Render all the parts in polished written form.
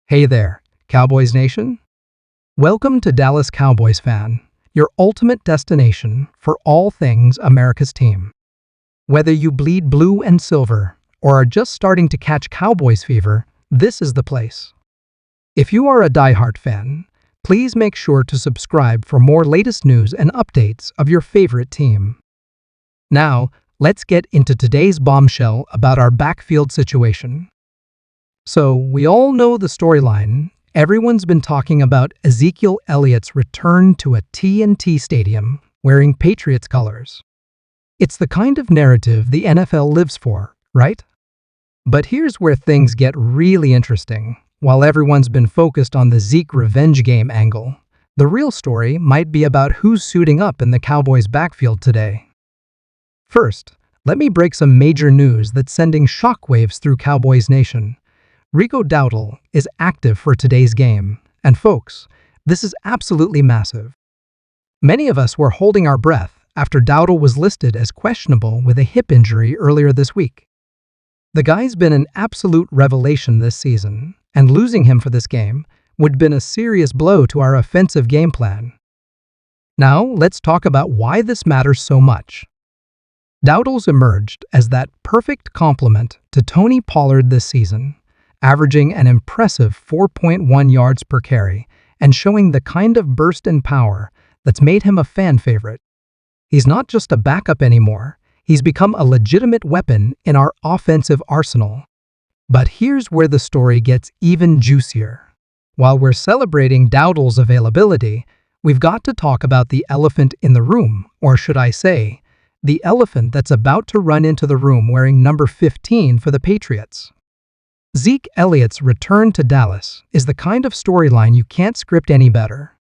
Hey there, Cowboys Nation. Welcome to Dallas Cowboys Fan, your ultimate destination for all things America's team. Whether you bleed blue and silver or are just starting to catch Cowboys fever, this is the place. If you are a diehard fan, please make sure to subscribe for more latest news and updates of your favorite team. Now, let's get into today's bombshell about our backfield situation. So, we all know the storyline. Everyone's been talking about Ezekiel Elliott's return to a TNT stadium wearing Patriots colors. It's the kind of narrative the NFL lives for, right? But here's where things get really interesting. While everyone's been focused on the Zeke revenge game angle, the real story might be about who's suiting up in the Cowboys' backfield today. First, let me break some major news that's sending shockwaves through Cowboys Nation. Rico Dowdle is active for today's game, and folks, this is absolutely massive. Many of us were holding our breath after Dowdle was listed as questionable with a hip injury earlier this week. The guy's been an absolute revelation this season, and losing him for this game would have been a serious blow to our offensive game plan. Now, let's talk about why this matters so much. Dowdle's emerged as that perfect complement to Tony Pollard this season, averaging an impressive 4.1 yards per carry and showing the kind of burst and power that's made him a fan favorite. He's not just a backup anymore, he's become a legitimate weapon in our offensive arsenal. But here's where the story gets even juicier. While we're celebrating Dowdle's availability, we've got to talk about the elephant in the room, or should I say, the elephant that's about to run into the room wearing number 15 for the Patriots. Zeke Elliott's return to Dallas is the kind of storyline you can't script any better.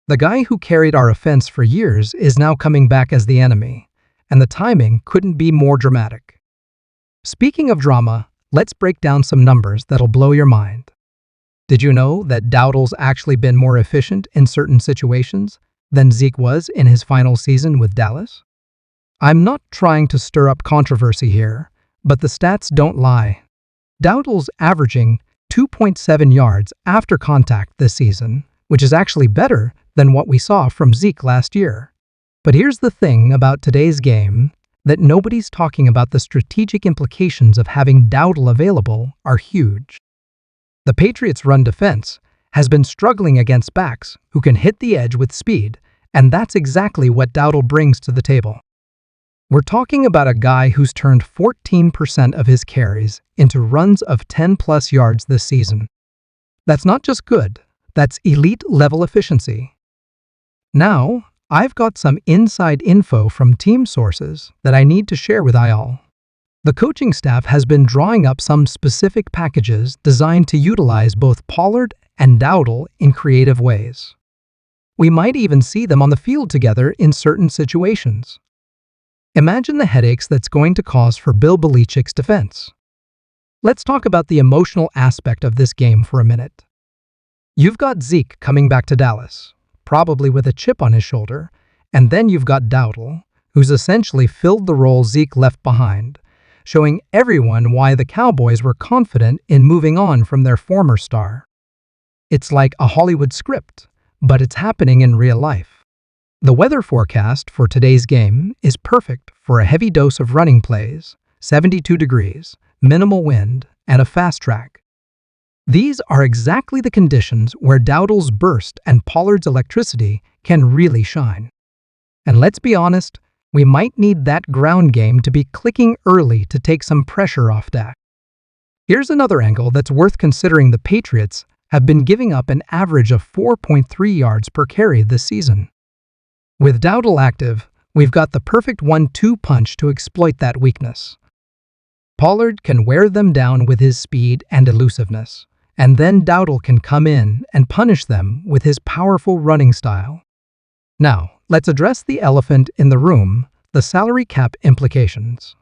The guy who carried our offense for years is now coming back as the enemy, and the timing couldn't be more dramatic. Speaking of drama, let's break down some numbers that'll blow your mind. Did you know that Dowdle's actually been more efficient in certain situations than Zeke was in his final season with Dallas? I'm not trying to stir up controversy here, but the stats don't lie. Dowdle's averaging 2.7 yards after contact this season, which is actually better than what we saw from Zeke last year. But here's the thing about today's game, that nobody's talking about. The strategic implications of having Dowdle available are huge. The Patriots' run defense has been struggling against backs who can hit the edge with speed, and that's exactly what Dowdle brings to the table. We're talking about a guy who's turned 14% of his carries into runs of 10-plus yards this season. That's not just good, that's elite-level efficiency. Now, I've got some inside info from team sources that I need to share with y'all. The coaching staff has been drawing up some specific packages designed to utilize both Pollard and Dowdle in creative ways. We might even see them on the field together in certain situations. Imagine the headaches that's going to cause for Bill Belichick's defense. Let's talk about the emotional aspect of this game for a minute. You've got Zeke coming back to Dallas, probably with a chip on his shoulder, and then you've got Dowdle, who's essentially filled the role Zeke left behind, showing everyone why the Cowboys were confident in moving on from their former star. It's like a Hollywood script, but it's happening in real life. The weather forecast for today's game is perfect for a heavy dose of running plays, 72 degrees, minimal wind, and a fast track. These are exactly the conditions where Dowdle's burst and Pollard's electricity can really shine. And let's be honest, we might need that ground game to be clicking early to take some pressure off Dak. Here's another angle that's worth considering. The Patriots have been giving up an average of 4.3 yards per carry this season. With Dowdle active, we've got the perfect 1-2 punch to exploit that weakness. Pollard can wear them down with his speed and elusiveness, and then Dowdle can come in and punish them with his powerful running style. Now, let's address the elephant in the room, the salary cap implications.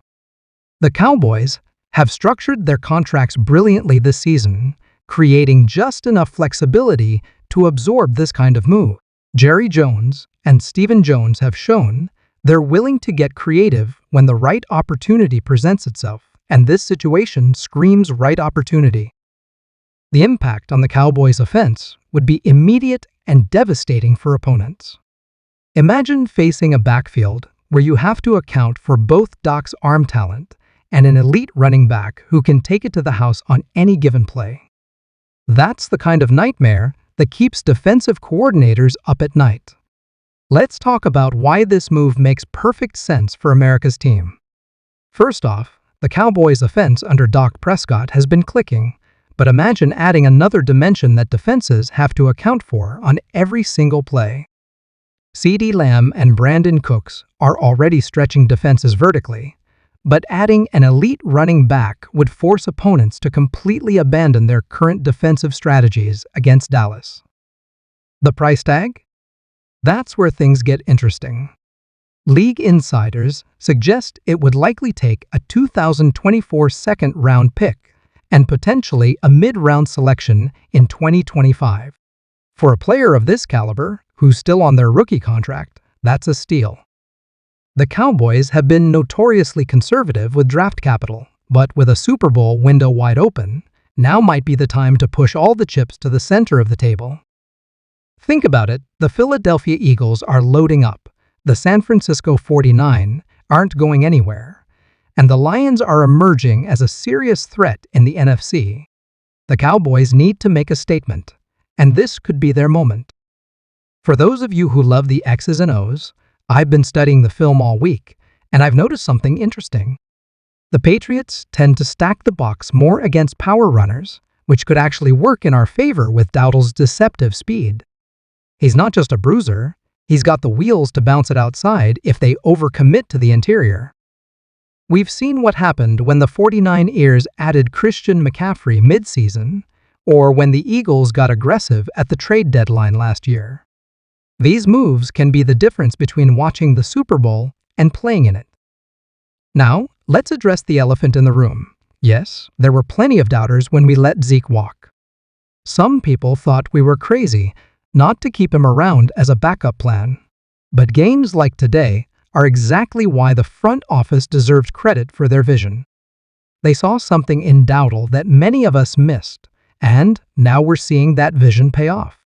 The Cowboys have structured their contracts brilliantly this season, creating just enough flexibility to absorb this kind of move. Jerry Jones and Stephen Jones have shown they're willing to get creative when the right opportunity presents itself, and this situation screams right opportunity. The impact on the Cowboys' offense would be immediate and devastating for opponents. Imagine facing a backfield where you have to account for both Doc's arm talent and an elite running back who can take it to the house on any given play. That's the kind of nightmare that keeps defensive coordinators up at night. Let's talk about why this move makes perfect sense for America's team. First off, the Cowboys' offense under Dak Prescott has been clicking, but imagine adding another dimension that defenses have to account for on every single play. CeeDee Lamb and Brandon Cooks are already stretching defenses vertically, but adding an elite running back would force opponents to completely abandon their current defensive strategies against Dallas. The price tag? That's where things get interesting. League insiders suggest it would likely take a 2024 second-round pick and potentially a mid-round selection in 2025. For a player of this caliber, who's still on their rookie contract, that's a steal. The Cowboys have been notoriously conservative with draft capital, but with a Super Bowl window wide open, now might be the time to push all the chips to the center of the table. Think about it, the Philadelphia Eagles are loading up, the San Francisco 49 aren't going anywhere, and the Lions are emerging as a serious threat in the NFC. The Cowboys need to make a statement, and this could be their moment. For those of you who love the X's and O's, I've been studying the film all week, and I've noticed something interesting. The Patriots tend to stack the box more against power runners, which could actually work in our favor with Dowdle's deceptive speed. He's not just a bruiser, he's got the wheels to bounce it outside if they overcommit to the interior. We've seen what happened when the 49ers added Christian McCaffrey mid-season, or when the Eagles got aggressive at the trade deadline last year. These moves can be the difference between watching the Super Bowl and playing in it. Now, let's address the elephant in the room. Yes, there were plenty of doubters when we let Zeke walk. Some people thought we were crazy not to keep him around as a backup plan. But games like today are exactly why the front office deserves credit for their vision. They saw something in Dowdle that many of us missed, and now we're seeing that vision pay off.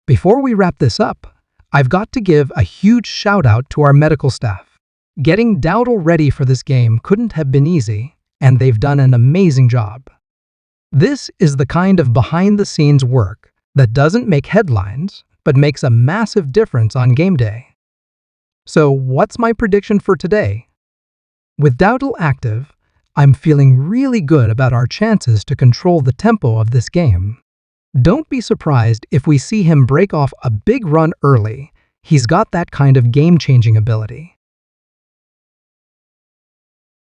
Before we wrap this up, I've got to give a huge shout out to our medical staff. Getting Dowdle ready for this game couldn't have been easy, and they've done an amazing job. This is the kind of behind-the-scenes work that doesn't make headlines, but makes a massive difference on game day. So what's my prediction for today? With Dowdle active, I'm feeling really good about our chances to control the tempo of this game. Don't be surprised if we see him break off a big run early. He's got that kind of game-changing ability.